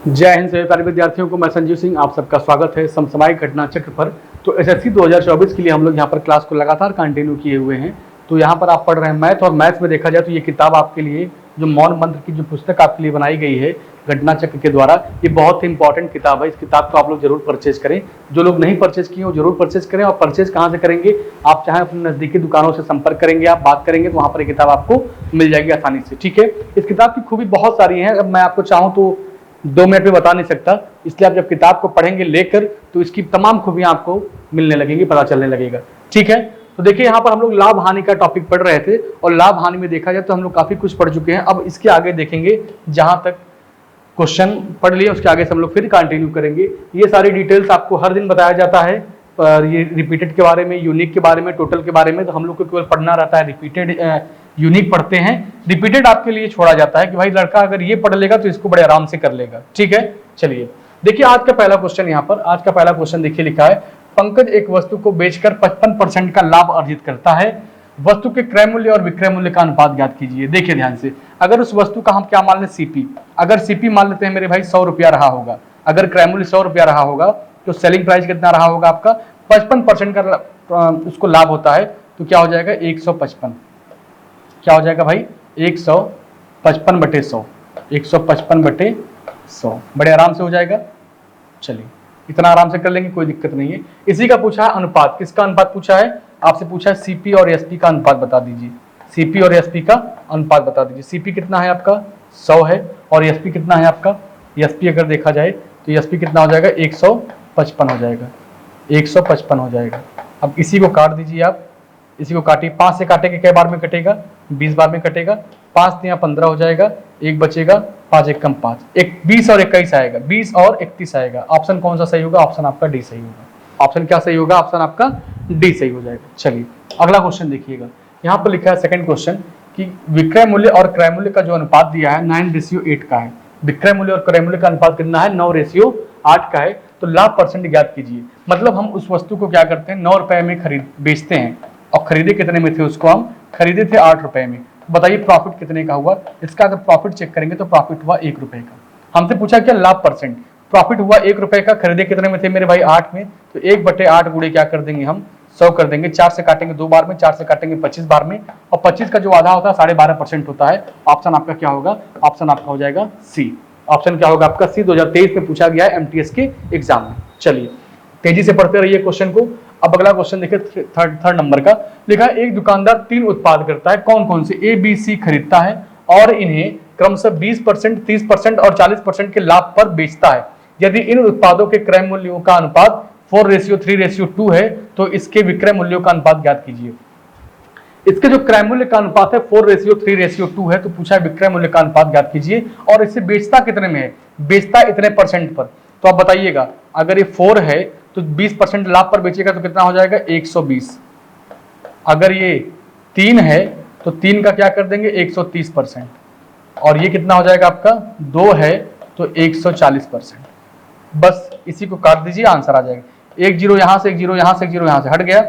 जय हिंद सभी प्यारे विद्यार्थियों को मैं संजीव सिंह आप सबका स्वागत है समसामयिक घटना चक्र पर। तो एसएससी 2024 के लिए हम लोग यहाँ पर क्लास को लगातार कंटिन्यू किए हुए हैं। तो यहाँ पर आप पढ़ रहे हैं मैथ, और मैथ में देखा जाए तो ये किताब आपके लिए जो मौन मंत्र की जो पुस्तक आपके लिए बनाई गई है घटना चक्र के द्वारा, ये बहुत ही इंपॉर्टेंट किताब है। इस किताब को आप लोग जरूर परचेज करें। जो लोग नहीं परचेज किए वो जरूर परचेज करें। और परचेज कहाँ से करेंगे, आप चाहे अपने नजदीकी दुकानों से संपर्क करेंगे, आप बात करेंगे तो वहाँ पर ये किताब आपको मिल जाएगी आसानी से। ठीक है, इस किताब की खूबी बहुत सारी है। अब मैं आपको चाहूँ तो 2 मिनट में बता नहीं सकता, इसलिए आप जब किताब को पढ़ेंगे लेकर तो इसकी तमाम खूबियां आपको मिलने लगेंगी, पता चलने लगेगा। ठीक है, तो देखिए यहाँ पर हम लोग लाभ हानि का टॉपिक पढ़ रहे थे, और लाभ हानि में देखा जाए तो हम लोग काफी कुछ पढ़ चुके हैं। अब इसके आगे देखेंगे, जहां तक क्वेश्चन पढ़ लिए उसके आगे से हम लोग फिर कंटिन्यू करेंगे। ये सारी डिटेल्स आपको हर दिन बताया जाता है, ये रिपीटेड के बारे में, यूनिक के बारे में, टोटल के बारे में। तो हम लोग को केवल पढ़ना रहता है रिपीटेड, यूनिक पढ़ते हैं। रिपीटेड आपके लिए छोड़ा जाता है कि भाई लड़का अगर ये पढ़ लेगा तो इसको बड़े आराम से कर लेगा। ठीक है, चलिए देखिए आज का पहला क्वेश्चन। यहाँ पर आज का पहला क्वेश्चन देखिए लिखा है, पंकज एक वस्तु को बेचकर 55% का लाभ अर्जित करता है। वस्तु के क्रय मूल्य और विक्रय मूल्य का अनुपात ज्ञात कीजिए। देखिए ध्यान से, अगर उस वस्तु का हम क्या मान लें, सीपी, अगर सीपी मान लेते हैं मेरे भाई 100 रुपया रहा होगा, अगर क्रय मूल्य 100 रुपया रहा होगा तो सेलिंग प्राइस कितना रहा होगा आपका, 55% का उसको लाभ होता है। तो क्या हो जाएगा 155, क्या हो जाएगा भाई 155/100, 155/100 बड़े आराम से हो जाएगा। चलिए इतना आराम से कर लेंगे, कोई दिक्कत नहीं है। इसी का पूछा है अनुपात, किसका अनुपात पूछा है आपसे, पूछा है सीपी और एसपी का अनुपात बता दीजिए। सीपी और एसपी का अनुपात बता दीजिए। सीपी कितना है आपका 100 है, और एसपी कितना है आपका, एसपी अगर देखा जाए तो एसपी कितना हो जाएगा 155 हो जाएगा, 155 हो जाएगा। अब इसी को काट दीजिए आप, इसी को काटिए, 5 से काटेंगे कै बार में कटेगा, 20 बार में कटेगा। 5 यहाँ 15 हो जाएगा, एक बचेगा, 5 एक कम 5, 20 और 21 आएगा, 20 और 31 आएगा। ऑप्शन कौन सा सही होगा, ऑप्शन आपका डी सही होगा। ऑप्शन क्या सही होगा, ऑप्शन आपका डी सही हो जाएगा। चलिए अगला क्वेश्चन देखिएगा, यहाँ पर लिखा है सेकंड क्वेश्चन कि विक्रय मूल्य और क्रय मूल्य का जो अनुपात दिया है 9:8 का है। विक्रय मूल्य और क्रय मूल्य का अनुपात कितना है, 9:8 का है। तो लाभ परसेंट ज्ञात कीजिए। मतलब हम उस वस्तु को क्या करते हैं, 9 रुपए में बेचते हैं, और खरीदे कितने में थे, उसको हम खरीदे थे 8 रुपए में। बताइए प्रॉफिट कितने का हुआ। इसका अगर प्रॉफिट चेक करेंगे तो प्रॉफिट हुआ 1 रुपए का। हमसे पूछा क्या लाभ परसेंट, प्रॉफिट हुआ 1 रुपए का, खरीदे कितने में थे मेरे भाई 8 में। तो 1/8 गुणे क्या कर देंगे हम 100 कर देंगे। 4 से काटेंगे 2 बार में, 4 से काटेंगे 25 बार में, और 25 का जो आधा होता है 12.5% होता है। ऑप्शन आपका क्या होगा, ऑप्शन आपका हो जाएगा सी। ऑप्शन क्या होगा आपका सी, 2023 में पूछा गया है एमटीएस के एग्जाम में। चलिए तेजी से पढ़ते रहिए क्वेश्चन को। अब अगला क्वेश्चन देखिए थर्ड नंबर का, लिखा है एक दुकानदार 3 उत्पाद करता है, कौन कौन से, ए बी सी खरीदता है और इन्हें क्रमशः 20%, 30% और 40% के लाभ पर बेचता है। यदि इन उत्पादों के क्रय मूल्यों का अनुपात 4:3:2 है तो इसके विक्रय मूल्यों का अनुपात ज्ञात कीजिए। इसके जो क्रय मूल्य का अनुपात है 4:3:2 है, तो पूछा है विक्रय मूल्य का अनुपात ज्ञात कीजिए, और इसे बेचता कितने में है, बेचता इतने परसेंट पर। तो आप बताइएगा, अगर ये 4 है तो 20% लाभ पर बेचेगा तो कितना हो जाएगा 120। अगर ये 3 है तो 3 का क्या कर देंगे 130%, और ये कितना हो जाएगा आपका 2 है तो 140%। बस इसी को काट दीजिए, आंसर आ जाएगा। 1 0 यहाँ से, 1 0 यहाँ से, 1 0 यहाँ से हट गया।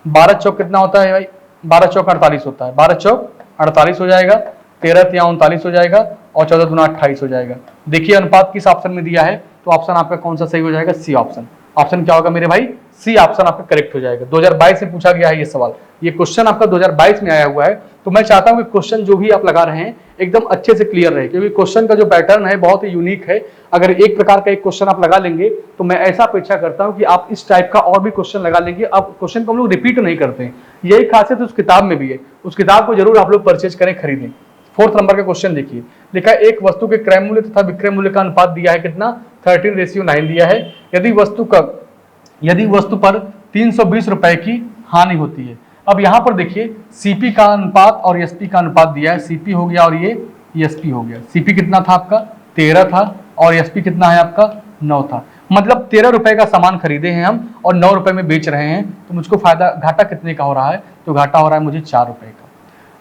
12 चौक कितना होता है भाई, 12 चौक 48 होता है, 12 चौक 48 हो जाएगा, 13 तिया 39 हो जाएगा, और 14 दूना 28 हो जाएगा। देखिए अनुपात किस ऑप्शन में दिया है, तो ऑप्शन आपका कौन सा सही हो जाएगा, सी ऑप्शन। ऑप्शन क्या होगा मेरे भाई, सी ऑप्शन आपका करेक्ट हो जाएगा। 2022 में पूछा गया है ये सवाल, ये क्वेश्चन आपका 2022 में आया हुआ है। तो मैं चाहता हूं कि क्वेश्चन जो भी आप लगा रहे हैं एकदम अच्छे से क्लियर रहे, क्योंकि क्वेश्चन का जो पैटर्न है बहुत ही यूनिक है। अगर एक प्रकार का एक क्वेश्चन आप लगा लेंगे तो मैं ऐसा अपेक्षा करता हूं कि आप इस टाइप का और भी क्वेश्चन लगा लेंगे। अब क्वेश्चन को हम लोग रिपीट नहीं करते हैं, यही खासियत उस किताब में भी है। उस किताब को जरूर आप लोग परचेज करें, खरीदें। 4th नंबर का क्वेश्चन देखिए, लिखा है एक वस्तु के क्रय मूल्य तथा विक्रय मूल्य का अनुपात दिया है कितना, 13:9 दिया है। यदि वस्तु पर 320 रुपए की हानि होती है। अब यहां पर देखिए सीपी का अनुपात और एसपी का अनुपात दिया है, सीपी हो गया और ये एसपी हो गया। सीपी कितना था आपका 13 था, और एसपी कितना है आपका 9 था। मतलब 13 रुपए का सामान खरीदे हैं हम और 9 रुपए में बेच रहे हैं, तो मुझको फायदा घाटा कितने का हो रहा है, तो घाटा हो रहा है मुझे 4 रुपए का।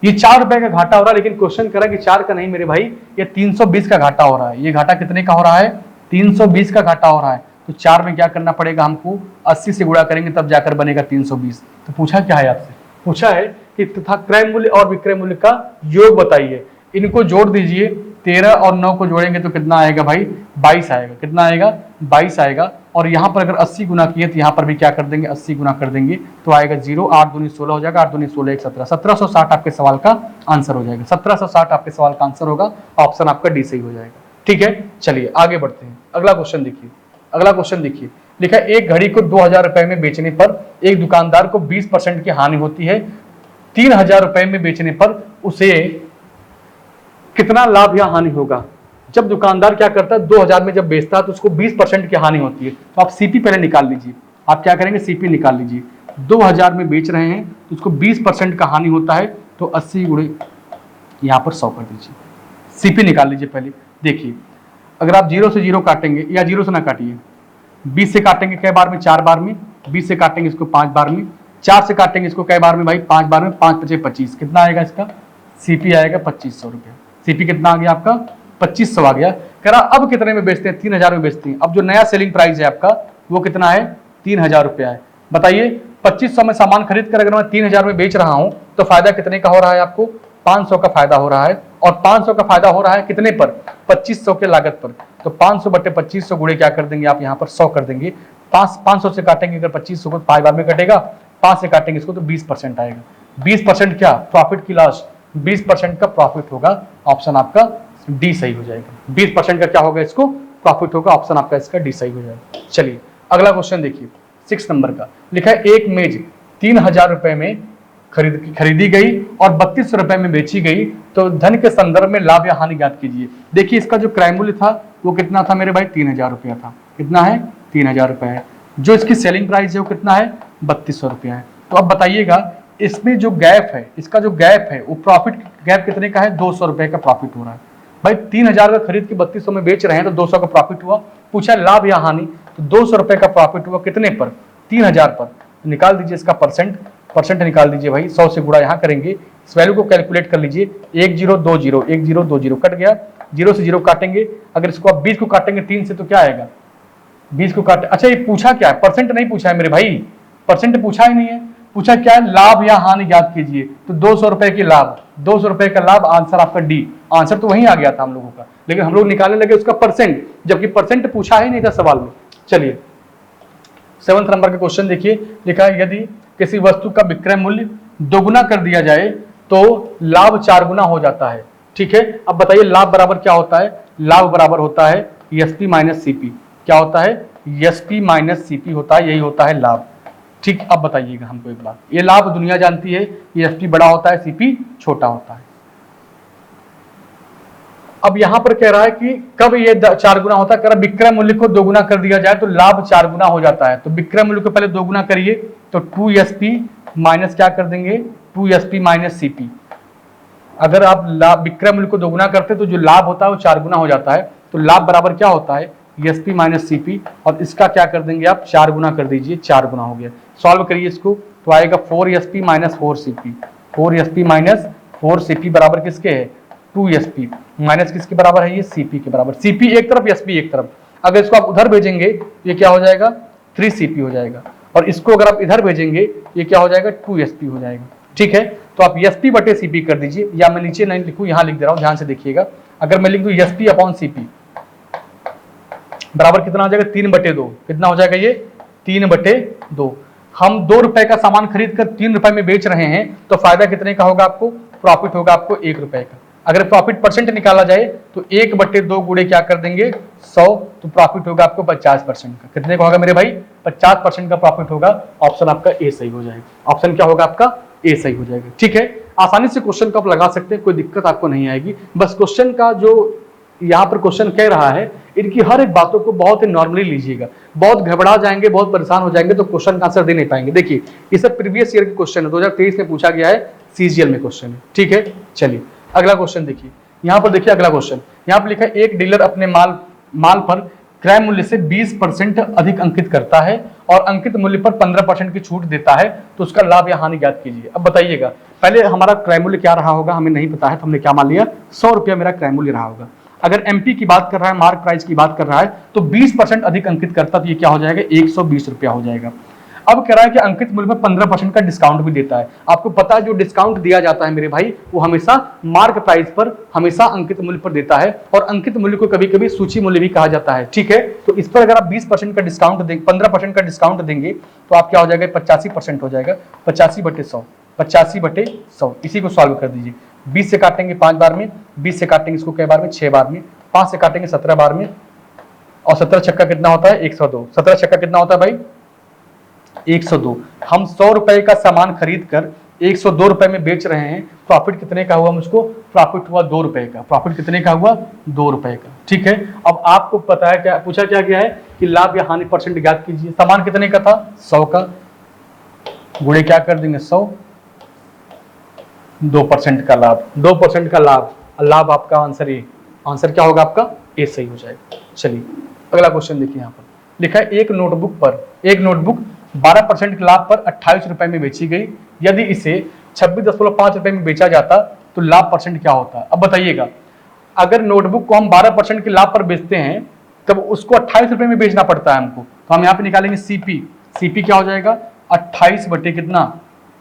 ये 4 रुपए का घाटा हो रहा है, लेकिन क्वेश्चन करा कि 4 का नहीं मेरे भाई, ये 320 का घाटा हो रहा है। ये घाटा कितने का हो रहा है, 320 का घाटा हो रहा है। तो 4 में क्या करना पड़ेगा हमको, 80 से गुणा करेंगे तब जाकर बनेगा 320। तो पूछा क्या है आपसे, पूछा है कि तथा क्रय मूल्य और विक्रय मूल्य का योग बताइए। इनको जोड़ दीजिए 13 और 9 को जोड़ेंगे तो कितना आएगा भाई, 22 आएगा। कितना आएगा, 22 आएगा। और यहाँ पर अगर 80 गुना किए तो यहाँ पर भी क्या कर देंगे, 80 गुना कर देंगे तो आएगा 0। 8 दूनी 16 हो जाएगा, 8 दूनी 16 1 17, 1760 आपके सवाल का आंसर हो जाएगा। 1760 आपके सवाल का आंसर होगा। ऑप्शन आपका डी सही हो जाएगा। ठीक है, चलिए आगे बढ़ते हैं। अगला क्वेश्चन देखिए, अगला क्वेश्चन देखिए, लिखा है एक घड़ी को 2000 रुपए में बेचने पर एक दुकानदार को 20% की हानि होती है। 3000 रुपए में बेचने पर उसे कितना लाभ या हानि होगा। जब दुकानदार क्या करता है, 2000 में जब बेचता है तो उसको 20% की हानि होती है। तो आप सीपी पहले निकाल लीजिए। आप क्या करेंगे, सीपी निकाल लीजिए। 2000 में बेच रहे हैं तो उसको 20% का हानि होता है, तो 80 गुणे यहाँ पर 100 कर दीजिए। सीपी निकाल लीजिए पहले। देखिए अगर आप 0 से 0 काटेंगे, या 0 से ना काटिए, 20 से काटेंगे कै बार में, 4 बार में। 20 से काटेंगे इसको 5 बार में। 4 से काटेंगे इसको कै बार में भाई, 5 बार में। 5 पचे 25, कितना आएगा इसका, सीपी आएगा 2500 रुपया। सीपी कितना आ गया आपका, 2500 आ गया। कह रहा अब कितने में बेचते हैं, 3000 में बेचते हैं। अब जो नया सेलिंग प्राइस है आपका वो कितना है, 3000 रुपया है। बताइए 2500 में सामान खरीद कर अगर मैं 3000 में बेच रहा हूं तो फायदा कितने का हो रहा है आपको, 500 का फायदा हो रहा है। और 500 का फायदा हो रहा है कितने पर, 2500 के लागत पर। तो 500 बटे 2500 गुणे क्या कर देंगे आप, यहाँ पर 100 कर देंगे। 500 से काटेंगे अगर 2500 को 5 बार में कटेगा, 5 से काटेंगे इसको तो 20% आएगा। 20% क्या, प्रॉफिट की लॉस, 20% का प्रॉफिट होगा। ऑप्शन आपका डी सही हो जाएगा। 20% का क्या होगा, इसको प्रॉफिट होगा। ऑप्शन आपका इसका डी सही हो जाएगा। चलिए अगला क्वेश्चन देखिए, 6 नंबर का। लिखा है एक मेज 3000 रुपए में खरीदी गई और 3200 रुपए में बेची गई, तो धन के संदर्भ में लाभ या हानि ज्ञात कीजिए। देखिए इसका जो क्रय मूल्य था वो कितना था मेरे भाई, 3000 रुपया था। कितना है, 3000 रुपया है। जो इसकी सेलिंग प्राइस है वो कितना है, 3200 रुपया है। तो अब बताइएगा इसमें जो गैप है, इसका जो गैप है वो प्रॉफिट गैप कितने का है, 200 रुपए का प्रॉफिट हो रहा है भाई। 3000 का खरीद के 3200 में बेच रहे हैं तो 200 का प्रॉफिट हुआ। पूछा लाभ या हानि, तो 200 रुपए का प्रॉफिट हुआ कितने पर, 3000 पर। निकाल दीजिए इसका परसेंट निकाल दीजिए भाई। 100 से गुणा यहाँ करेंगे, इस वैल्यू को कैलकुलेट कर लीजिए। 1020 कट गया। 0 से 0 काटेंगे, अगर इसको आप 20 को काटेंगे 3 से तो क्या आएगा, 20 को काटे। अच्छा ये पूछा क्या है, परसेंट नहीं पूछा है मेरे भाई, परसेंट पूछा ही नहीं है। पूछा क्या है, लाभ या हानि ज्ञात कीजिए। तो 200 रुपए की लाभ, 200 रुपए का लाभ, आंसर आपका डी। आंसर तो वहीं आ गया था हम लोगों का, लेकिन हम लोग निकालने लगे उसका परसेंट, जबकि परसेंट पूछा ही नहीं था सवाल में। चलिए 7 नंबर का क्वेश्चन देखिए। लिखा है यदि किसी वस्तु का विक्रय मूल्य दोगुना कर दिया जाए तो लाभ 4 गुना हो जाता है। ठीक है, अब बताइए लाभ बराबर क्या होता है, लाभ बराबर होता है एसपी माइनस सीपी। क्या होता है, एसपी माइनस सीपी होता है, यही होता है लाभ। ठीक, अब बताइएगा हमको एक बात, ये लाभ दुनिया जानती है, ये एसपी बड़ा होता है, सीपी छोटा होता है। अब यहां पर कह रहा है कि कब ये 4 गुना होता है, कह रहा विक्रय मूल्य को 2 गुना कर दिया जाए तो लाभ 4 गुना हो जाता है। तो विक्रय मूल्य को पहले 2 गुना करिए, तो 2SP माइनस क्या कर देंगे, 2SP माइनस सीपी। अगर आप लाभ विक्रय मूल्य को 2 गुना करते तो जो लाभ होता है वो 4 गुना हो जाता है। तो लाभ बराबर क्या होता है, एसपी माइनस सीपी, और इसका क्या कर देंगे आप, 4 गुना कर दीजिए, 4 गुना हो गया। सॉल्व करिए इसको, तो आएगा 4SP minus 4CP। 4SP minus 4CP बराबर किसके है, 2SP। माइनस किसके बराबर है, ये CP के बराबर। CP एक तरफ, SP एक तरफ। अगर इसको आप उधर भेजेंगे ये क्या हो जाएगा, 3CP हो जाएगा। और इसको अगर आप इधर भेजेंगे ये क्या हो जाएगा, 2SP हो जाएगा। ठीक है, तो आप SP बटे CP कर दीजिए, या मैं नीचे नहीं लिखूं, यहां लिख दे रहा हूं, ध्यान से देखिएगा। अगर मैं लिख दूं SP अपॉन CP बराबर कितना हो जाएगा, 3/2। कितना हो जाएगा ये, 3/2। हम 2 रुपए का सामान खरीद कर 3 रुपए में बेच रहे हैं तो फायदा कितने का होगा आपको, प्रॉफिट होगा आपको 1 रुपए का। अगर प्रॉफिट परसेंट निकाला जाए तो 1/2 गुणे क्या कर देंगे, 100, तो प्रॉफिट होगा आपको 50% का। कितने का होगा मेरे भाई, 50% का प्रॉफिट होगा। ऑप्शन आपका ए सही हो जाएगा। ऑप्शन क्या होगा आपका, ए सही हो जाएगा। ठीक है, आसानी से क्वेश्चन को आप लगा सकते हैं, कोई दिक्कत आपको नहीं आएगी। बस क्वेश्चन का जो यहाँ पर क्वेश्चन कह रहा है, इनकी हर एक बातों को बहुत ही नॉर्मली लीजिएगा। बहुत घबरा जाएंगे, बहुत परेशान हो जाएंगे तो क्वेश्चन का आंसर दे नहीं पाएंगे। देखिए ये सब प्रीवियस ईयर के क्वेश्चन है, 2023 में पूछा गया है, सीजीएल में क्वेश्चन है। ठीक है, चलिए अगला क्वेश्चन देखिए। यहाँ पर देखिए अगला क्वेश्चन, यहाँ पर लिखा है एक डीलर अपने माल पर क्रय मूल्य से 20% अधिक अंकित करता है और अंकित मूल्य पर 15% की छूट देता है, तो उसका लाभ या हानि ज्ञात कीजिए। अब बताइएगा पहले हमारा क्रय मूल्य क्या रहा होगा, हमें नहीं पता है, तो हमने क्या मान लिया, 100 रुपया मेरा क्रय मूल्य रहा होगा। अगर एमपी की बात कर रहा है, मार्क प्राइस की बात कर रहा है, तो 20% अधिक अंकित करता तो ये क्या हो जाएगा, 120 रुपया हो जाएगा। अब कह रहा है कि अंकित मूल्य पर 15% का डिस्काउंट भी देता है। आपको पता है जो डिस्काउंट दिया जाता है मेरे भाई वो हमेशा मार्क प्राइस पर, हमेशा अंकित मूल्य पर देता है, और अंकित मूल्य को कभी कभी सूची मूल्य भी कहा जाता है। ठीक है, तो इस पर अगर आप 20% का डिस्काउंट देंगे, 15% का डिस्काउंट देंगे तो आप क्या हो जाएगा, 85% हो जाएगा। 85/100, 85/100, इसी को सॉल्व कर दीजिए। 20 से काटेंगे 5 बार में, 20 से काटेंगे इसको कै बार में, 6 बार में, 5 से काटेंगे 17 बार में, और 17 छक्का कितना होता है, 102। 17 छक्का कितना होता है भाई, 102। हम 100 रुपए का सामान खरीद कर 102 रुपए में बेच रहे हैं, प्रॉफिट कितने का हुआ, मुझको प्रॉफिट हुआ 2 रुपए का। प्रॉफिट कितने का हुआ, 2 रुपए का। ठीक है, अब आपको पता है क्या पूछा, क्या गया है कि लाभ या हानि परसेंट ज्ञात कीजिए। सामान कितने का था, 100 का, गुणे क्या कर देंगे 100, 2% का लाभ, 2% का लाभ। लाभ आपका आंसर ए, आंसर क्या होगा आपका ए सही हो जाएगा। चलिए अगला क्वेश्चन देखिए, यहाँ पर लिखा है एक नोटबुक 12% के लाभ पर 28 रुपए में बेची गई। यदि इसे 26.5 रुपए में बेचा जाता तो लाभ परसेंट क्या होता। अब बताइएगा, अगर नोटबुक को हम 12% के लाभ पर बेचते हैं तब उसको 28 रुपए में बेचना पड़ता है हमको, तो हम यहाँ पे निकालेंगे सीपी। सीपी क्या हो जाएगा, 28 बटे कितना,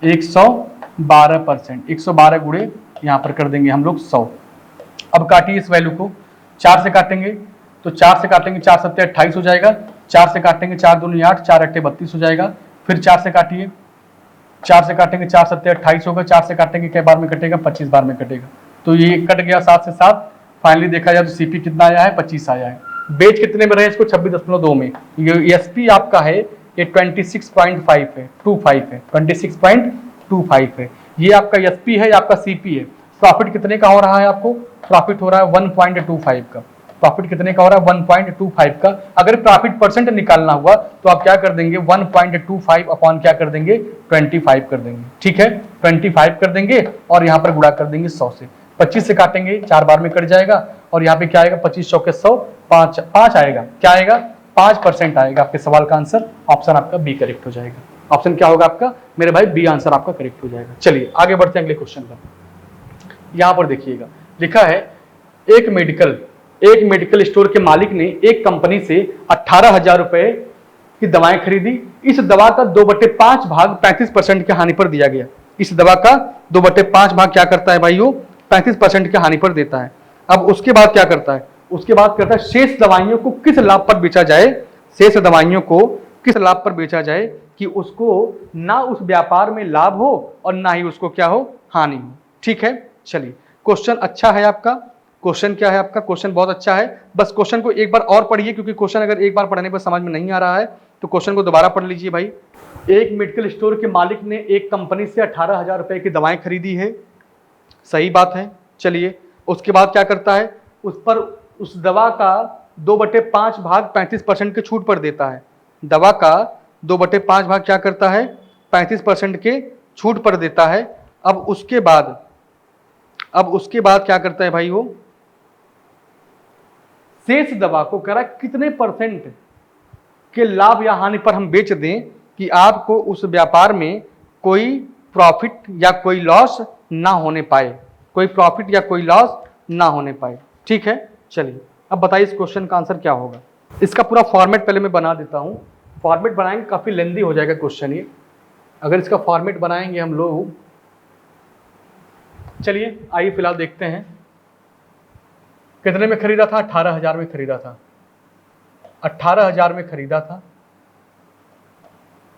112%, 112 गुणे यहाँ पर कर देंगे हम लोग 100। अब काटिए इस वैल्यू को, 4 से काटेंगे तो 4 से काटेंगे 4 सत्ते 28 हो जाएगा, 4 से काटेंगे 4 दूनी 8, 4 अट्ठे 32 हो जाएगा। फिर 4 से काटिए, 4 से काटेंगे 4 सत्ते 28 होगा, 4 से काटेंगे कै बार में कटेगा, 25 बार में कटेगा। तो ये कट गया 7 से 7। फाइनली देखा जाए तो सीपी कितना आया है, 25 आया है। बेच कितने में रहे इसको, 26.2 में। ये एसपी आपका है ये 26.5 है, 25 है, 26.25 है। ये आपका एसपी है, ये आपका सीपी है। प्रॉफिट कितने का हो रहा है आपको, प्रॉफिट हो रहा है 1.25 का। प्रॉफिट कितने का हो रहा है, 1.25 का। अगर प्रॉफिट परसेंट निकालना हुआ तो आप क्या कर देंगे, 1.25 अपॉन क्या कर देंगे, 25 कर देंगे। ठीक है, 25 कर देंगे और यहाँ पर गुणा कर देंगे 100 से। 25 से काटेंगे 4 बार में कट जाएगा, और यहाँ पे क्या आएगा, 25 चौके 100, 5 आएगा। क्या आएगा, 5% आएगा। आपके सवाल का आंसर ऑप्शन आपका बी करेक्ट हो जाएगा। ऑप्शन क्या होगा आपका मेरे भाई, बी आंसर आपका करेक्ट हो जाएगा। चलिए आगे बढ़ते हैं अगले क्वेश्चन पर। यहाँ पर देखिएगा, लिखा है एक मेडिकल स्टोर के मालिक ने एक कंपनी से 18,000 रुपए की दवाएं खरीदी। इस दवा का 2/5 भाग 35% की हानि पर दिया गया। इस दवा का 2/5 भाग क्या करता है भाई, वो 35% की हानि पर देता है। अब उसके बाद क्या करता है, उसके बाद करता है शेष दवाइयों को किस लाभ पर बेचा जाए, शेष दवाइयों को किस लाभ पर बेचा जाए कि उसको ना उस व्यापार में लाभ हो और ना ही उसको क्या हो, हानि हो। ठीक है, चलिए क्वेश्चन अच्छा है आपका। क्वेश्चन क्या है आपका, क्वेश्चन बहुत अच्छा है। बस क्वेश्चन को एक बार और पढ़िए, क्योंकि क्वेश्चन अगर एक बार पढ़ने पर समझ में नहीं आ रहा है तो क्वेश्चन को दोबारा पढ़ लीजिए भाई। एक मेडिकल स्टोर के मालिक ने एक कंपनी से 18,000 रुपए की दवाएं खरीदी है। सही बात है। चलिए उसके बाद क्या करता है, उस पर उस दवा का 2/5 भाग 35% के छूट पर देता है। दवा का 2/5 भाग क्या करता है, 35% के छूट पर देता है। अब उसके बाद क्या करता है भाई, वो शेष दवा को करा कितने परसेंट के लाभ या हानि पर हम बेच दें कि आपको उस व्यापार में कोई प्रॉफिट या कोई लॉस ना होने पाए, कोई प्रॉफिट या कोई लॉस ना होने पाए। ठीक है, चलिए अब बताइए इस क्वेश्चन का आंसर क्या होगा। इसका पूरा फॉर्मेट पहले मैं बना देता हूं। फॉर्मेट बनाएंगे काफी लेंदी हो जाएगा क्वेश्चन ये, अगर इसका फॉर्मेट बनाएंगे हम लोग। चलिए आइए फिलहाल देखते हैं कितने में खरीदा था, 18,000 में खरीदा था, 18,000 में खरीदा था।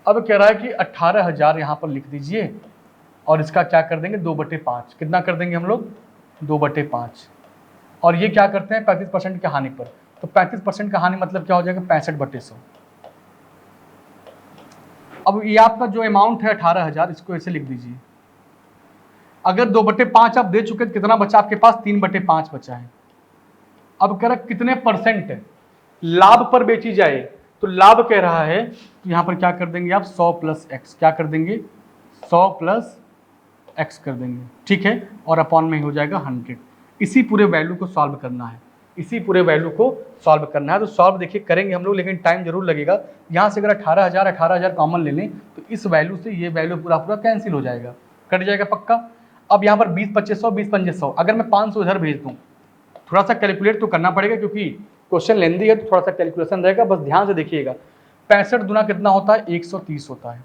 अब कह रहा है कि 18,000 यहां पर लिख दीजिए और इसका क्या कर देंगे, 2/5। कितना कर देंगे हम लोग, 2/5। और ये क्या करते हैं 35% की हानि पर, तो 35% का हानि मतलब क्या हो जाएगा, 65/100। अब ये आपका जो अमाउंट है 18,000, इसको ऐसे लिख दीजिए। अगर 2/5 आप दे चुके तो कितना बचा आपके पास, 3/5 बचा है। अब कह रहा है कितने परसेंट लाभ पर बेची जाए, तो लाभ कह रहा है तो यहां पर क्या कर देंगे आप, 100 + x। क्या कर देंगे, 100 + x कर देंगे। ठीक है, और अपॉन में हो जाएगा 100। इसी पूरे वैल्यू को सॉल्व करना है, इसी पूरे वैल्यू को सॉल्व करना है। तो सॉल्व देखिए करेंगे हम लोग, लेकिन टाइम जरूर लगेगा। यहाँ से अगर 18,000 कॉमन ले लें तो इस वैल्यू से ये वैल्यू पूरा कैंसिल हो जाएगा, कट जाएगा पक्का। अब यहाँ पर 20/2500, 20/2500, अगर मैं 500 इधर भेज दूँ, थोड़ा सा कैलकुलेट तो करना पड़ेगा क्योंकि क्वेश्चन लेंदी है, तो थोड़ा सा कैलकुलेशन रहेगा। बस ध्यान से देखिएगा, 65 दुना कितना होता है 130 होता है,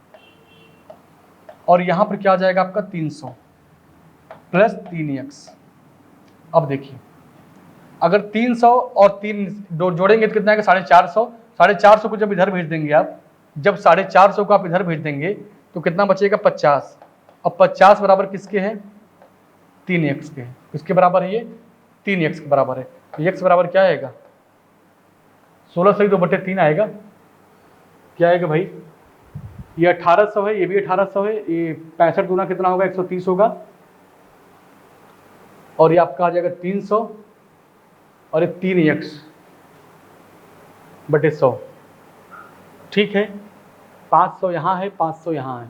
और यहां पर क्या आ जाएगा आपका 300 प्लस 3x। अब देखिए अगर 300 और 3 जोड़ेंगे तो कितना आएगा 450। 450 को जब इधर भेज देंगे आप, जब 450 को आप इधर भेज देंगे तो कितना बचेगा 50। अब 50 बराबर किसके हैं 3x के। किसके बराबर है ये 3x के बराबर है। तो x बराबर क्या आएगा 16 सही 2/3 आएगा। क्या आएगा भाई ये 1800 है, ये भी 1800 है, ये 65 गुना कितना होगा 130 होगा, और ये आपका आ जाएगा 300 और ये 3x/100। ठीक है 500 यहाँ है 500 यहाँ है।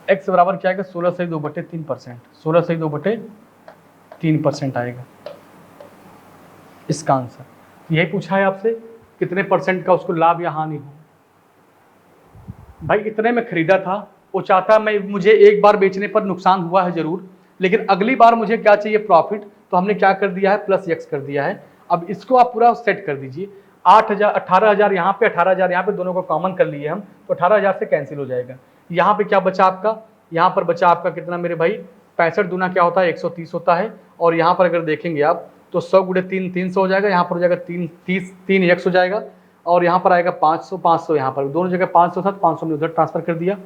x बराबर क्या आएगा 16 सही 2/3%। 16 सही 2/3% आएगा इसका आंसर। यही पूछा है आपसे कितने परसेंट का उसको लाभ या हानि हो। भाई इतने में खरीदा था, वो चाहता मैं मुझे एक बार बेचने पर नुकसान हुआ है जरूर, लेकिन अगली बार मुझे क्या चाहिए प्रॉफिट, तो हमने क्या कर दिया है प्लस x कर दिया है। अब इसको आप पूरा सेट कर दीजिए। 8000 18000 यहाँ पे 18000 यहाँ पे, दोनों को कॉमन कर लिए हम तो 18000 से कैंसिल हो जाएगा। यहाँ पे क्या बचा आपका, यहाँ पर बचा आपका कितना मेरे भाई 65 दुना क्या होता है 130 होता है, और यहाँ पर अगर देखेंगे आप तो 100 गुणे 3 300 हो जाएगा, यहाँ पर हो जाएगा 3x हो जाएगा, और यहाँ पर आएगा 500 500 यहाँ पर दोनों जगह 500 था, 500 में उधर ट्रांसफर कर दिया।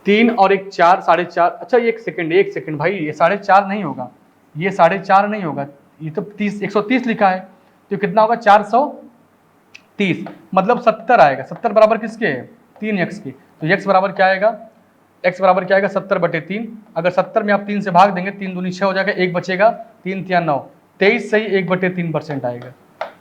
3 और 1 4 4.5। अच्छा एक सेकंड भाई ये 4.5 नहीं होगा, ये 4.5 नहीं होगा, ये तो 130 लिखा है, तो कितना होगा 430 मतलब 70 आएगा। 70 बराबर किसके है 3x के। तो x बराबर क्या आएगा, x बराबर क्या आएगा 70/3। अगर 70 में आप 3 से भाग देंगे 3 दूनी 6 हो जाएगा, 1 बचेगा 3 3 9, 23 सही 1/3% आएगा।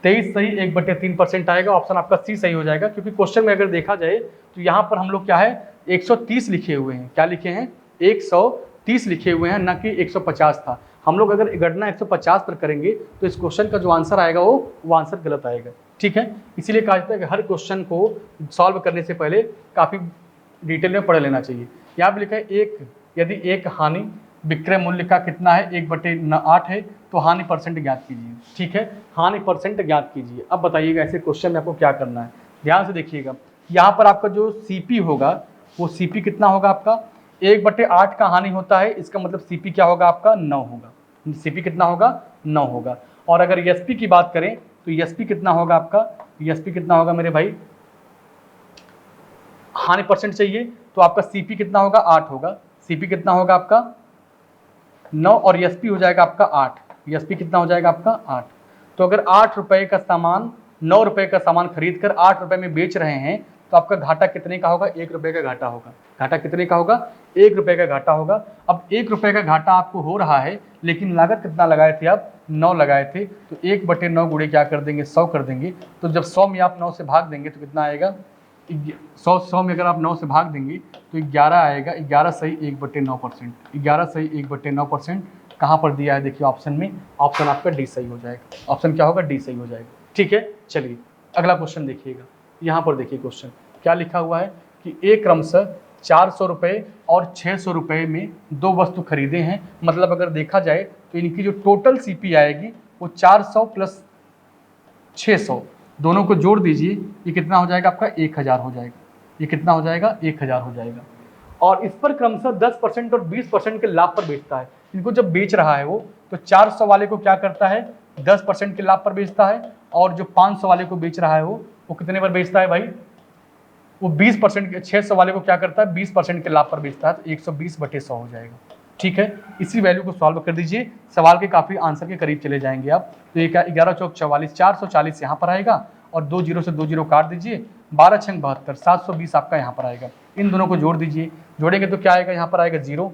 23 सही 1/3% आएगा। ऑप्शन आपका सी सही हो जाएगा, क्योंकि क्वेश्चन में अगर देखा जाए तो यहाँ पर हम लोग क्या है 130 लिखे हुए हैं। क्या लिखे हैं 130 लिखे हुए हैं, ना कि 150 था। हम लोग अगर गणना 150 पर करेंगे तो इस क्वेश्चन का जो आंसर आएगा वो आंसर गलत आएगा। ठीक है, इसीलिए कहा जाता है कि हर क्वेश्चन को सॉल्व करने से पहले काफ़ी डिटेल में पढ़ लेना चाहिए। यहाँ पे लिखा है यदि एक हानि विक्रय मूल्य का कितना है 1/8 है तो हानि परसेंट ज्ञात कीजिए। ठीक है, हानि परसेंट ज्ञात कीजिए। अब बताइएगा ऐसे क्वेश्चन में आपको क्या करना है, ध्यान से देखिएगा। यहाँ पर आपका जो सीपी होगा वो सीपी कितना होगा आपका 1/8 का हानि होता है, इसका मतलब सीपी क्या होगा आपका 9 होगा। सीपी कितना होगा 9 होगा। और अगर एसपी की बात करें तो एसपी कितना होगा आपका, एसपी कितना होगा मेरे भाई, हानि परसेंट चाहिए तो आपका सीपी कितना होगा 8 होगा। सीपी कितना होगा आपका 9 और एसपी हो जाएगा आपका 8। एसपी कितना हो जाएगा आपका 8। तो अगर 8 रुपए का सामान 9 रुपए का सामान खरीद कर 8 रुपए में बेच रहे हैं तो आपका घाटा कितने का होगा 1 रुपए का घाटा होगा। घाटा कितने का होगा 1 रुपए का घाटा होगा। अब 1 रुपए का घाटा आपको हो रहा है, लेकिन लागत कितना लगाए थे आप 9 लगाए थे, तो 1/9 गुणे क्या कर देंगे 100 कर देंगे। तो जब 100 में आप 9 से भाग देंगे तो कितना आएगा 100 में अगर आप 9 से भाग देंगे तो 11 आएगा। 11 सही 1/9%। 11 सही 1/9% कहाँ पर दिया है देखिए ऑप्शन में, ऑप्शन आपका डी सही हो जाएगा। ऑप्शन क्या होगा डी सही हो जाएगा। ठीक है, चलिए अगला क्वेश्चन देखिएगा। यहाँ पर देखिए क्वेश्चन क्या लिखा हुआ है कि एक क्रमशः 400 रुपये और 600 रुपये में 2 वस्तु खरीदे हैं। मतलब अगर देखा जाए तो इनकी जो टोटल सीपी आएगी वो 400 प्लस 600 दोनों को जोड़ दीजिए, ये कितना हो जाएगा आपका 1000 हो जाएगा। ये कितना हो जाएगा 1000 हो जाएगा। और इस पर क्रमशः 10% और 20% के लाभ पर बेचता है। इनको जब बेच रहा है वो तो 400 वाले को क्या करता है 10% के लाभ पर बेचता है, और जो 500 वाले को बेच रहा है वो कितने पर बेचता है भाई, वो 20% के 600 वाले को क्या करता है 20% के लाभ पर बेचता है। तो 120/100 हो जाएगा। ठीक है, इसी वैल्यू को सॉल्व कर दीजिए, सवाल के काफ़ी आंसर के करीब चले जाएंगे आप। तो ये क्या 11 चौक 44 440 यहाँ पर आएगा, और 2 जीरो से 2 जीरो काट दीजिए, 12 छंग 72 720 आपका यहाँ पर आएगा। इन दोनों को जोड़ दीजिए, जोड़ेंगे तो क्या आएगा यहाँ पर आएगा 0,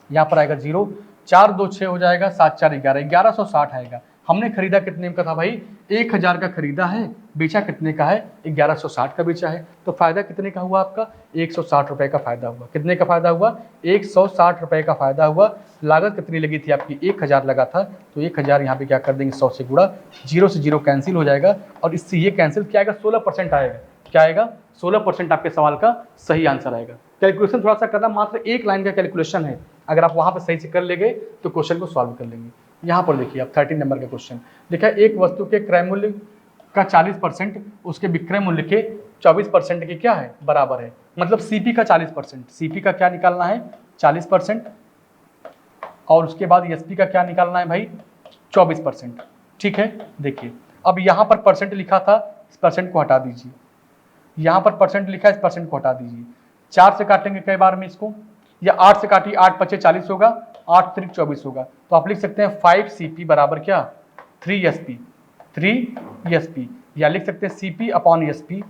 यहाँ पर आएगा 0, 4 2 6 हो जाएगा, 7 4 11 1160 आएगा। हमने खरीदा कितने का था भाई 1000 का खरीदा है, बेचा कितने का है 1160 का बेचा है। तो फायदा कितने का हुआ आपका 160 रुपए का फायदा हुआ। कितने का फायदा हुआ 160 रुपए का फायदा हुआ। लागत कितनी लगी थी आपकी 1000 लगा था, तो 1000 यहाँ पे क्या कर देंगे 100 से गुणा, 0 से 0 कैंसिल हो जाएगा, और इससे ये कैंसिल क्या आएगा 16% आएगा। क्या आएगा 16% आपके सवाल का सही आंसर आएगा। कैलकुलेशन थोड़ा सा करना, मात्र एक लाइन का कैलकुलेशन है, अगर आप वहाँ पर सही से कर लेंगे तो क्वेश्चन को सॉल्व कर लेंगे। यहाँ पर देखिए आप 13 नंबर का क्वेश्चन देखिए, एक वस्तु के क्रय मूल्य का 40% उसके विक्रय मूल्य के 24% के क्या है बराबर है। मतलब सीपी का 40%, सीपी का क्या निकालना है 40%, और उसके बाद एसपी का क्या निकालना है भाई 24%। ठीक है, देखिए अब यहाँ पर परसेंट लिखा था, इस परसेंट को हटा दीजिए, यहाँ पर परसेंट लिखा है, इस परसेंट को हटा दीजिए। 4 से काटेंगे कई बार में इसको, या 8 से काटिए, 8 पचे 40 होगा, 8 त्रिक 24 होगा, तो आप लिख सकते हैं 5 CP बराबर क्या 3 SP, 3 SP, या लिख सकते हैं CP upon SP,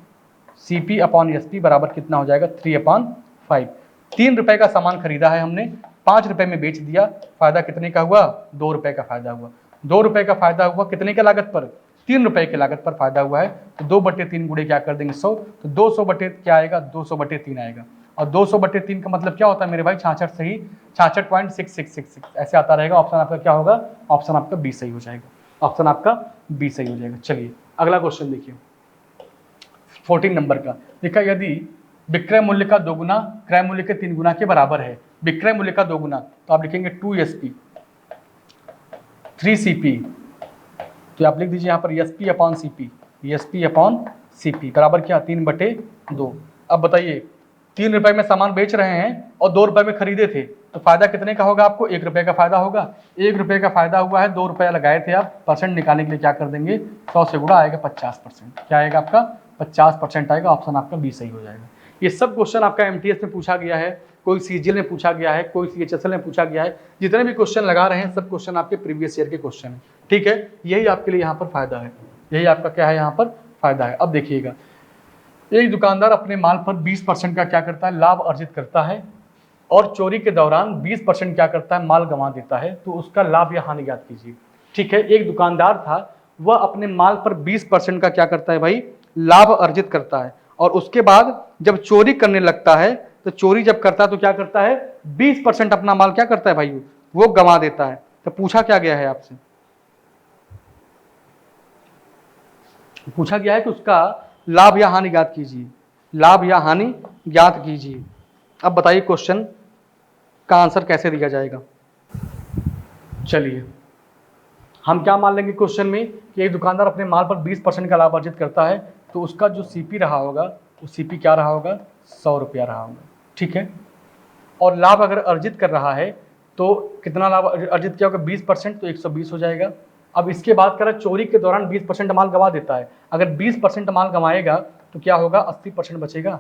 CP upon SP बराबर कितना हो जाएगा 3/5। 3 रुपए का सामान खरीदा है हमने, 5 रुपए में बेच दिया, फायदा कितने का हुआ 2 रुपए का फायदा हुआ। 2 रुपए का फायदा हुआ कितने का लागत पर 3 रुपए की लागत पर फायदा हुआ है, तो 2/3 गुणे क्या कर देंगे 100, तो 200 बटे क्या आएगा 200/3 आएगा। और 200/3 का मतलब क्या होता है मेरे भाई 66 सही, 66.6666 ऐसे आता रहेगा। ऑप्शन आपका क्या होगा, ऑप्शन आपका बी सही हो जाएगा, ऑप्शन आपका बी सही हो जाएगा। चलिए अगला क्वेश्चन देखिए 14 नंबर का, देखा यदि विक्रय मूल्य का 2 गुना क्रय मूल्य के 3 गुना के बराबर है, विक्रय मूल्य का 2 गुना, तो आप लिखेंगे 2 SP 3 CP, तो आप लिख दीजिए यहाँ पर SP upon CP, SP upon CP बराबर क्या 3/2। अब बताइए 3 रुपए में सामान बेच रहे हैं और 2 रुपए में खरीदे थे, तो फायदा कितने का होगा आपको 1 रुपए का फायदा होगा। 1 रुपए का फायदा हुआ है, 2 रुपया लगाए थे आप, परसेंट निकालने के लिए क्या कर देंगे 100 से गुणा, आएगा 50%, क्या आएगा आपका 50% आएगा। ऑप्शन आपका बी सही हो जाएगा। ये सब क्वेश्चन आपका MTS में पूछा गया है, कोई CGL में पूछा गया है, कोई CHSL में पूछा गया है, जितने भी क्वेश्चन लगा रहे हैं सब क्वेश्चन आपके प्रीवियस ईयर के क्वेश्चन है। ठीक है, यही आपके लिए यहाँ पर फायदा है, यही आपका क्या है यहाँ पर फायदा है। अब देखिएगा एक दुकानदार अपने माल पर 20% का क्या करता है लाभ अर्जित करता है, और चोरी के दौरान 20% क्या करता है माल गंवा देता है, तो उसका लाभ या हानि ज्ञात कीजिए। ठीक है, एक दुकानदार था, वह अपने माल पर 20% का क्या करता है भाई लाभ अर्जित करता है, और उसके बाद जब चोरी करने लगता है, तो चोरी जब करता है तो क्या करता है 20% अपना माल क्या करता है भाई वो गंवा देता है। तो पूछा क्या गया है आपसे, पूछा गया है कि उसका लाभ या हानि ज्ञात कीजिए, लाभ या हानि ज्ञात कीजिए। अब बताइए क्वेश्चन का आंसर कैसे दिया जाएगा। चलिए हम क्या मान लेंगे क्वेश्चन में कि एक दुकानदार अपने माल पर 20% का लाभ अर्जित करता है, तो उसका जो CP रहा होगा वो CP क्या रहा होगा 100 रुपया रहा होगा। ठीक है, और लाभ अगर अर्जित कर रहा है तो कितना लाभ अर्जित किया होगा 20%, तो 120 हो जाएगा। अब इसके बाद करा चोरी के दौरान 20% माल गंवा देता है, अगर 20% माल गंवाएगा तो क्या होगा 80% बचेगा,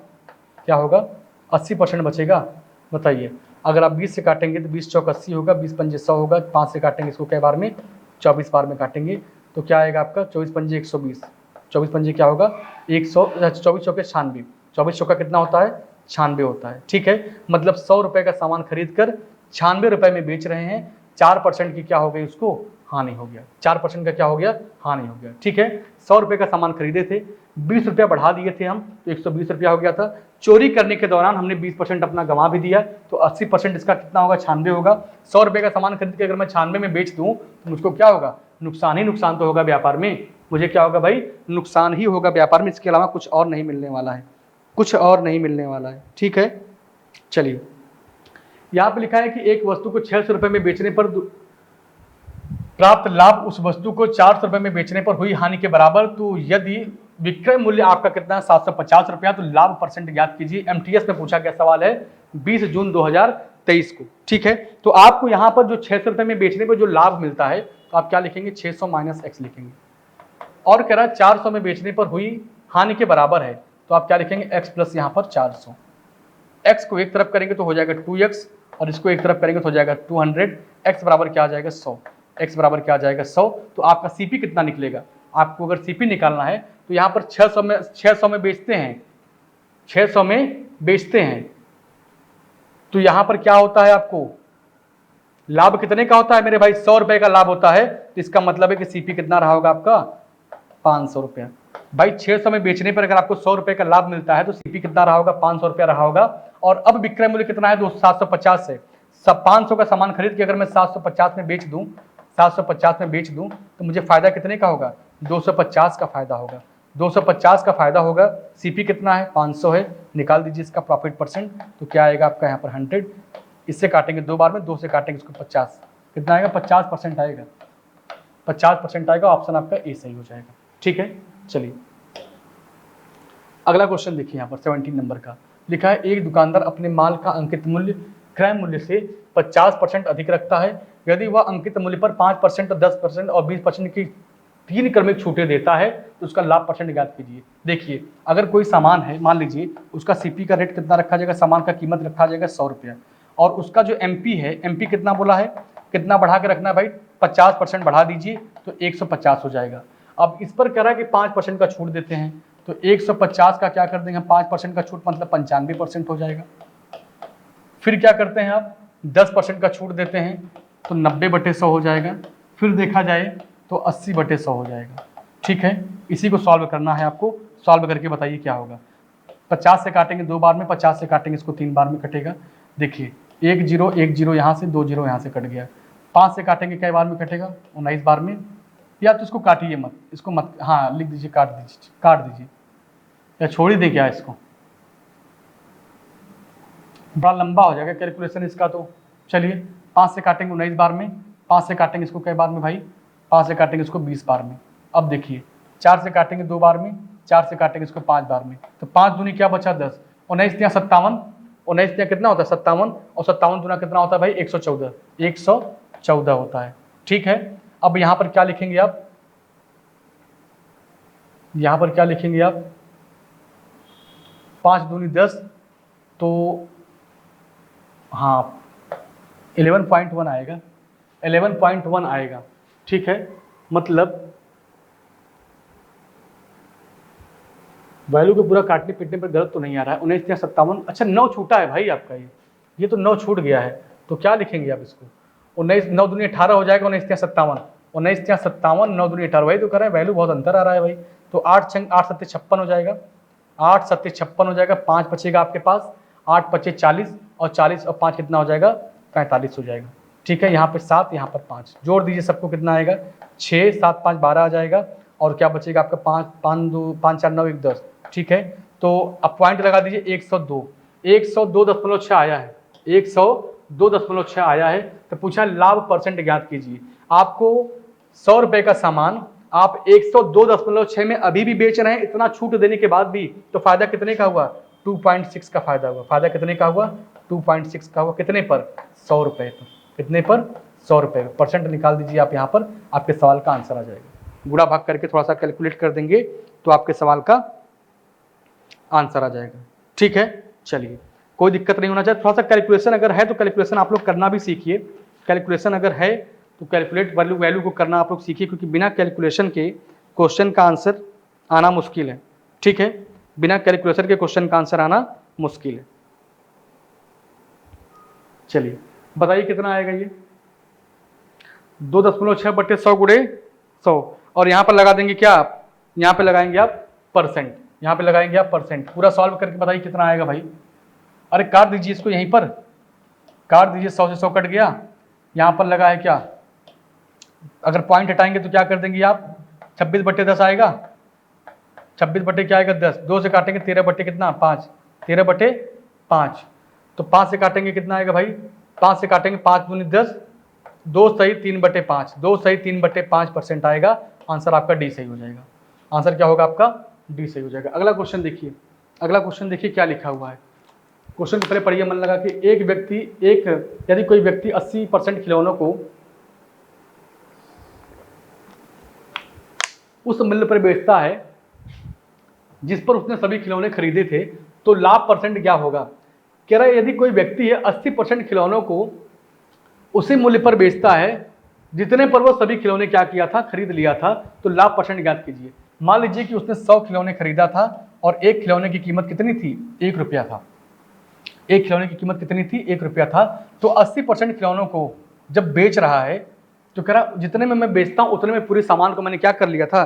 क्या होगा 80% बचेगा। बताइए अगर आप 20 से काटेंगे तो 20 चौक 80 होगा, 20 पंजे 100 होगा, 5 से काटेंगे इसको कई बार में 24 बार में काटेंगे, तो क्या आएगा आपका 24 पंजे 120, 24 पंजे क्या होगा 100, 24 चौके 96, 24 चौका कितना होता है 96 होता है। ठीक है, मतलब 100 रुपये का सामान खरीद कर 96 रुपये में बेच रहे हैं, 4% की क्या हो गई उसको हानि हो गया, 4% का क्या हो गया हानि हो गया। ठीक है, 100 रुपये का सामान खरीदे थे, 20 रुपया बढ़ा दिए थे हम, तो 120 रुपया हो गया था। चोरी करने के दौरान हमने 20% अपना गंवा भी दिया, तो 80% इसका कितना होगा 96 होगा। 100 रुपये का सामान खरीद के अगर मैं 96 में बेच दूँ तो मुझको क्या होगा नुकसान ही नुकसान तो होगा व्यापार में, मुझे क्या होगा भाई नुकसान ही होगा व्यापार में, इसके अलावा कुछ और नहीं मिलने वाला है, कुछ और नहीं मिलने वाला है। ठीक है, चलिए यहाँ पे लिखा है कि एक वस्तु को 600 रुपये में बेचने पर प्राप्त लाभ उस वस्तु को 400 रुपये में बेचने पर हुई हानि के बराबर, तो यदि विक्रय मूल्य आपका कितना है 750 रुपया, तो लाभ परसेंट ज्ञात कीजिए। MTS में पूछा गया सवाल है 20 जून 2023 को। ठीक है, तो आपको यहाँ पर जो 600 रुपये में बेचने पर जो लाभ मिलता है, तो आप क्या लिखेंगे 600 माइनस x लिखेंगे, और कह रहा है 400 में बेचने पर हुई हानि के बराबर है, तो आप क्या लिखेंगे x प्लस यहाँ पर 400। x को एक तरफ करेंगे तो हो जाएगा 2x, और इसको एक तरफ करेंगे तो हो जाएगा 200, x बराबर क्या आ जाएगा 100, x बराबर क्या आ जाएगा 100। तो आपका CP कितना निकलेगा, आपको अगर CP निकालना है तो यहाँ पर 600 में बेचते हैं, 600 में बेचते हैं, तो यहाँ पर क्या होता है आपको लाभ कितने का होता है मेरे भाई 100 रुपये का लाभ होता है, तो इसका मतलब है कि CP कितना रहा होगा आपका 500 रुपया। भाई 600 में बेचने पर अगर आपको 100 रुपये का लाभ मिलता है तो CP कितना रहा होगा 500 रुपया रहा होगा। और अब विक्रय मूल्य कितना है 750 है, सब 500 का सामान खरीद के अगर मैं 750 में बेच दूं, 750 में बेच दूं, तो मुझे फायदा कितने का होगा 250 का फायदा होगा, 250 का फायदा होगा। CP कितना है 500 है, निकाल दीजिए इसका प्रॉफिट परसेंट, तो क्या आएगा आपका यहाँ पर 100, इससे काटेंगे 2 बार में, 2 से काटेंगे इसको 50, कितना आएगा 50% आएगा, 50% आएगा। ऑप्शन आपका ए सही हो जाएगा। ठीक है, चलिए अगला क्वेश्चन देखिए यहाँ पर 17 नंबर का लिखा है, एक दुकानदार अपने माल का अंकित मूल्य क्रय मूल्य से 50% अधिक रखता है। यदि वह अंकित मूल्य पर 5%, 10% और 20% की 3 क्रमिक छूटें देता है तो उसका लाभ परसेंट ज्ञात कीजिए। देखिए अगर कोई सामान है, मान लीजिए उसका सीपी का रेट कितना रखा जाएगा, सामान का कीमत रखा जाएगा 100 रुपया, और उसका जो एमपी है, एमपी कितना बोला है, कितना बढ़ा के रखना है भाई, 50% बढ़ा दीजिए तो 150 हो जाएगा। अब इस पर कह रहा है कि 5% का छूट देते हैं, तो 150 का क्या कर देंगे, 5% का छूट मतलब 95% हो जाएगा। फिर क्या करते हैं आप, 10% का छूट देते हैं तो 90/100 हो जाएगा। फिर देखा जाए तो 80/100 हो जाएगा। ठीक है, इसी को सॉल्व करना है आपको, सॉल्व करके बताइए क्या होगा। 50 से काटेंगे 2 बार में, 50 से काटेंगे इसको 3 बार में कटेगा। देखिए 1 0 1 0 यहाँ से, 2 0 यहाँ से कट गया। 5 से काटेंगे कई बार में कटेगा, 19 बार में। या तो इसको काटिए मत, इसको मत, हाँ लिख दीजिए, काट दीजिए या छोड़ ही दे क्या इसको, बड़ा लंबा हो जाएगा कैलकुलेशन इसका। तो चलिए 5 से काटेंगे 19 बार में, 5 से काटेंगे इसको कई बार में भाई, 5 से काटेंगे इसको 20 बार में। अब देखिए 4 से काटेंगे 2 बार में, 4 से काटेंगे इसको 5 बार में, तो 5 दूनी क्या बचा 10, 19 या 57, 19 या कितना होता है 57, और 57 दूना कितना होता है भाई 114, 114 होता है। ठीक है, अब यहाँ पर क्या लिखेंगे आप, यहाँ पर क्या लिखेंगे आप, 5 दूनी 10, तो हाँ 11.1 आएगा, 11.1 आएगा। ठीक है, मतलब वैल्यू को पूरा काटने पीटने पर गलत तो नहीं आ रहा है। 19 या 57, अच्छा 9 छूटा है भाई आपका, ये तो 9 छूट गया है, तो क्या लिखेंगे आप इसको, 19 9 दूनी 18 हो जाएगा, 19 या 57, 19 या 57, 9 दूनी 18, वही तो कर रहे हैं, वैल्यू बहुत अंतर आ रहा है भाई। तो 8 7 56 हो जाएगा, 8 7 56 हो जाएगा, 5 बचेगा आपके पास, 8 5 40, और 40 और 5 कितना हो जाएगा 45 हो जाएगा। ठीक है, यहाँ पर 7, यहाँ पर 5, जोड़ दीजिए सबको, कितना आएगा 6 7 5 12 आ जाएगा, और क्या बचेगा आपका 5 5 2 5 4 9 1 10। ठीक है, तो अब पॉइंट लगा दीजिए 102, 102.6 आया है, 102.6 आया है। तो पूछा लाभ परसेंट ज्ञात कीजिए। आपको 100 रुपए का सामान आप 102.6 में अभी भी बेच रहे हैं, इतना छूट देने के बाद भी, तो फायदा कितने का हुआ, 2.6 का फायदा हुआ। फायदा कितने का हुआ, 2.6 का हुआ, कितने पर 100 रुपए पर, कितने पर 100 रुपए पर। परसेंट निकाल दीजिए आप, यहाँ पर आपके सवाल का आंसर आ जाएगा। गुणा भाग करके थोड़ा सा कैलकुलेट कर देंगे तो आपके सवाल का आंसर आ जाएगा। ठीक है, चलिए कोई दिक्कत नहीं होना चाहिए। थोड़ा सा कैलकुलेशन अगर है तो कैलकुलेशन आप लोग करना भी सीखिए, कैलकुलेशन अगर है तो कैलकुलेट वैल्यू को करना आप लोग सीखिए, क्योंकि बिना कैलकुलेशन के क्वेश्चन का आंसर आना मुश्किल है। ठीक है, बिना कैलकुलेशन के क्वेश्चन का आंसर आना मुश्किल है। चलिए बताइए कितना आएगा ये, 2.6/100 गुणे 100, और यहाँ पर लगा देंगे क्या, यहाँ पे लगाएंगे आप परसेंट, यहाँ पे लगाएंगे आप परसेंट। पूरा सॉल्व करके बताइए कितना आएगा भाई। अरे काट दीजिए इसको, यहीं पर काट दीजिए, 100 से 100 कट गया। यहाँ पर लगा है क्या, अगर पॉइंट हटाएंगे तो क्या कर देंगे आप, 26/10 आएगा, 26 बटे क्या आएगा 10, 2 से काटेंगे 13 बटे कितना 5, 13/5, तो 5 से काटेंगे कितना आएगा भाई, 5 से काटेंगे 5 दूनी 10, 2 सही 3/5, 2 सही 3/5% आएगा। आंसर आपका डी सही हो जाएगा। आंसर क्या होगा आपका, डी सही हो जाएगा। अगला क्वेश्चन देखिए, अगला क्वेश्चन देखिए क्या लिखा हुआ है। क्वेश्चन को पहले पढ़िए मन लगा कि यदि कोई व्यक्ति 80% खिलौनों को उस मूल्य पर बेचता है जिस पर उसने सभी खिलौने खरीदे थे, तो लाभ परसेंट क्या होगा। कह रहा है यदि कोई व्यक्ति है 80% खिलौनों को उसी मूल्य पर बेचता है जितने पर वो सभी खिलौने क्या किया था, खरीद लिया था, तो लाभ परसेंट ज्ञात कीजिए। मान लीजिए कि उसने 100 खिलौने खरीदा था और एक खिलौने की कीमत कितनी थी, 1 रुपया था। एक खिलौने की कीमत कितनी थी, 1 रुपया था। तो 80% खिलौनों को जब बेच रहा है तो कह रहा जितने में मैं बेचता हूं उतने में पूरे सामान को मैंने क्या कर लिया था,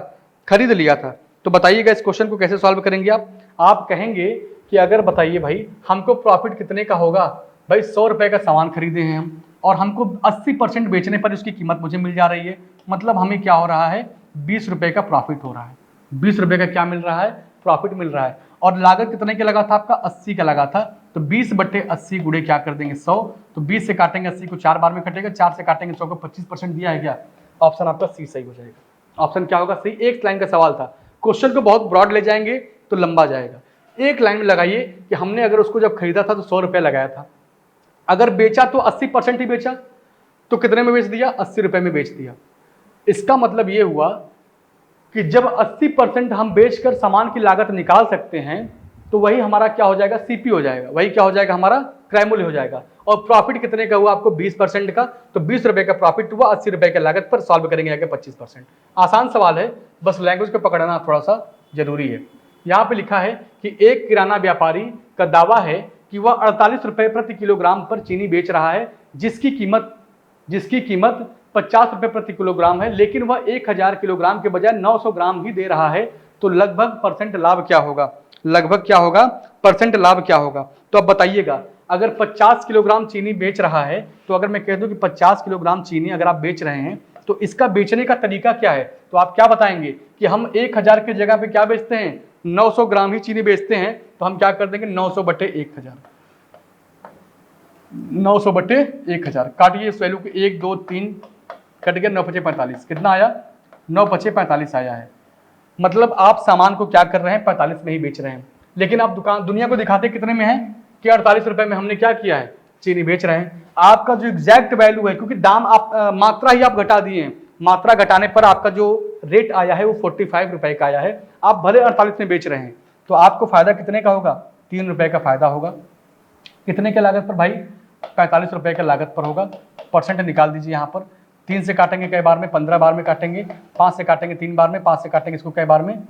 खरीद लिया था। तो बताइएगा इस क्वेश्चन को कैसे सॉल्व करेंगे आप कहेंगे कि अगर बताइए भाई हमको प्रॉफिट कितने का होगा, भाई 100 रुपए का सामान खरीदे हैं हम और हमको 80% बेचने पर उसकी कीमत मुझे मिल जा रही है, मतलब हमें क्या हो रहा है, 20 रुपए का प्रॉफिट हो रहा है। 20 रुपए का क्या मिल रहा है, प्रॉफिट मिल रहा है। और लागत कितने का लगा था आपका, 80 का लगा था, तो तो 20/80 गुणे क्या कर देंगे 100, तो 20 से काटेंगे 80 को 4 बार में कटेगा, 4 से काटेंगे 100 को 25% दिया है क्या, ऑप्शन आपका सी सही हो जाएगा। ऑप्शन क्या होगा सही। एक लाइन का सवाल था, क्वेश्चन को बहुत ब्रॉड ले जाएंगे तो लंबा जाएगा। एक लाइन में लगाइए कि हमने अगर उसको जब खरीदा था तो 100 रुपये लगाया था, अगर बेचा तो 80% ही बेचा, तो कितने में बेच दिया, 80 रुपये में बेच दिया। इसका मतलब ये हुआ कि जब 80% हम बेचकर सामान की लागत निकाल सकते हैं तो वही हमारा क्या हो जाएगा, सीपी हो जाएगा, वही क्या हो जाएगा, हमारा क्रय मूल्य हो जाएगा। और प्रॉफिट कितने का हुआ आपको 20% का, तो 20 रुपये का प्रॉफिट हुआ 80 रुपये की लागत पर, सॉल्व करेंगे आगे 25%। आसान सवाल है, बस लैंग्वेज को पकड़ना थोड़ा सा जरूरी है। यहाँ पे लिखा है कि एक किराना व्यापारी का दावा है कि वह 48 रुपये प्रति किलोग्राम पर चीनी बेच रहा है, जिसकी कीमत 50 रुपये प्रति किलोग्राम है, लेकिन वह 1000 किलोग्राम के बजाय 900 ग्राम ही दे रहा है, तो लगभग परसेंट लाभ क्या होगा, लगभग क्या होगा, परसेंट लाभ क्या होगा। तो अब बताइएगा, अगर 50 किलोग्राम चीनी बेच रहा है, तो अगर मैं कह दूं कि 50 किलोग्राम चीनी अगर आप बेच रहे हैं तो इसका बेचने का तरीका क्या है, तो आप क्या बताएंगे कि हम 1000 की जगह पे क्या बेचते हैं, 900 ग्राम ही चीनी बेचते हैं, तो हम क्या कर देंगे 900/1000, 900/1000 काटिए इस वैल्यू को, 1 2 3 कट गया, 9×5=45, कितना आया, 9×5=45 आया है। मतलब आप सामान को क्या कर रहे हैं, 45 में ही बेच रहे हैं, लेकिन आप दुनिया को दिखाते कितने में है कि 48 रुपए में हमने क्या किया है, चीनी बेच रहे हैं। आपका जो एग्जैक्ट वैल्यू है, क्योंकि दाम आप मात्रा ही आप घटा दिए हैं, मात्रा घटाने पर आपका जो रेट आया है वो 45 रुपए का आया है, आप भले 48 में बेच रहे हैं, तो आपको फायदा कितने का होगा, 3 रुपए का फायदा होगा। कितने के लागत पर भाई, 45 रुपए के लागत पर होगा। परसेंट निकाल दीजिए, यहाँ पर 3 से काटेंगे कई बार में, 15 बार में काटेंगे, 5 से काटेंगे 3 बार में, 5 से काटेंगे इसको कई बार में,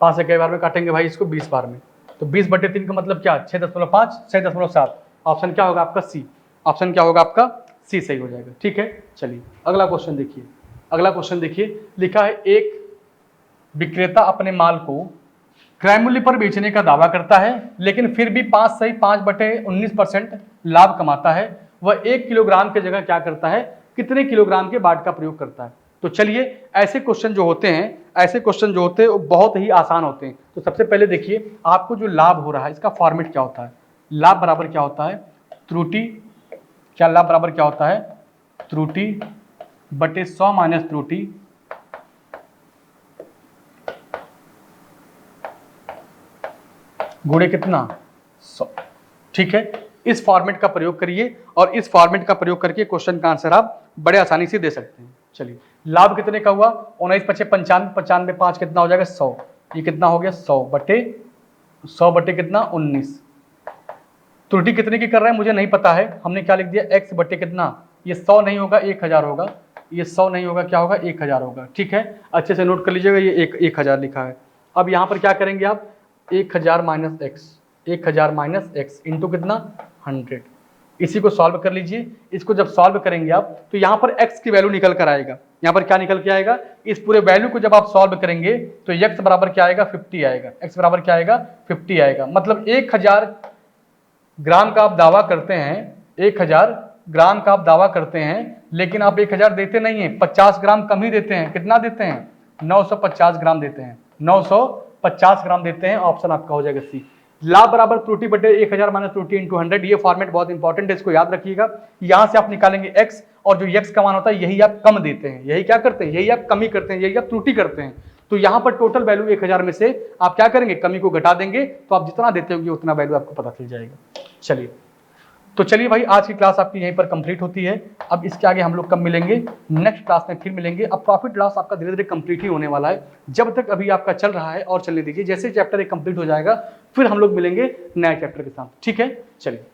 5 से कई बार में काटेंगे भाई इसको 20 बार में, तो 20/3 का मतलब क्या, 6.5, 6.7। ऑप्शन क्या होगा आपका सी, ऑप्शन क्या होगा आपका सी सही हो जाएगा। ठीक है, चलिए अगला क्वेश्चन देखिए। अगला क्वेश्चन देखिए, लिखा है एक विक्रेता अपने माल को क्रय मूल्य पर बेचने का दावा करता है, लेकिन फिर भी 5/19% लाभ कमाता है। वह 1 किलोग्राम की जगह क्या करता है, कितने किलोग्राम के बाट का प्रयोग करता है। तो चलिए ऐसे क्वेश्चन जो होते हैं, ऐसे क्वेश्चन जो होते हैं वो बहुत ही आसान होते हैं। तो सबसे पहले देखिए, आपको जो लाभ हो रहा है इसका फॉर्मेट क्या होता है, लाभ बराबर क्या होता है, त्रुटि, क्या लाभ बराबर क्या होता है, त्रुटि बटे 100 माइनस त्रुटि गुणे कितना 100। ठीक है, इस फॉर्मेट का प्रयोग करिए और इस फॉर्मेट का प्रयोग करके क्वेश्चन का आंसर आप बड़े आसानी से दे सकते हैं। चलिए, लाभ कितने का हुआ, 19×5 = 95, 5 कितना हो जाएगा 100, ये कितना हो गया 100 बटे कितना 19। त्रुटि कितने की कर रहा है मुझे नहीं पता है, हमने क्या लिख दिया x बटे कितना, ये 100 नहीं होगा 1000 होगा, ये 100 नहीं होगा क्या होगा 1000 होगा। ठीक है, अच्छे से नोट कर लीजिएगा, ये 1000 लिखा है। अब यहाँ पर क्या करेंगे आप, 1000 माइनस एक्स इंटू कितना 100, इसी को सॉल्व कर लीजिए। इसको जब सॉल्व करेंगे आप तो यहाँ पर x की वैल्यू निकल कर आएगा, यहाँ पर क्या निकल के आएगा, इस पूरे वैल्यू को जब आप सॉल्व करेंगे तो x बराबर क्या आएगा 50 आएगा, x बराबर क्या आएगा 50 आएगा। मतलब 1000 ग्राम का आप दावा करते हैं, 1000 ग्राम का आप दावा करते हैं, लेकिन आप 1000 देते नहीं हैं, 50 ग्राम कम ही देते हैं। कितना देते हैं, 950 ग्राम देते हैं, 950 ग्राम देते हैं। ऑप्शन आपका हो जाएगा सी। लाभ बराबर त्रुटि बटे 1000 माइनस त्रुटि इंटू 100, ये फॉर्मेट बहुत इंपॉर्टेंट है, इसको याद रखिएगा। यहाँ से आप निकालेंगे x, और जो x का मान होता है यही आप कम देते हैं, यही क्या करते हैं, यही आप कमी करते हैं, यही आप त्रुटि करते हैं। तो यहाँ पर टोटल वैल्यू 1000 में से आप क्या करेंगे, कमी को घटा देंगे, तो आप जितना देते होंगे उतना वैल्यू आपको पता चल जाएगा। चलिए, तो चलिए भाई, आज की क्लास आपकी यहीं पर कंप्लीट होती है। अब इसके आगे हम लोग कब मिलेंगे, नेक्स्ट क्लास में फिर मिलेंगे। अब प्रॉफिट लॉस आपका धीरे धीरे कंप्लीट ही होने वाला है, जब तक अभी आपका चल रहा है और चलने दीजिए, जैसे चैप्टर एक कंप्लीट हो जाएगा फिर हम लोग मिलेंगे नए चैप्टर के साथ। ठीक है, चलिए।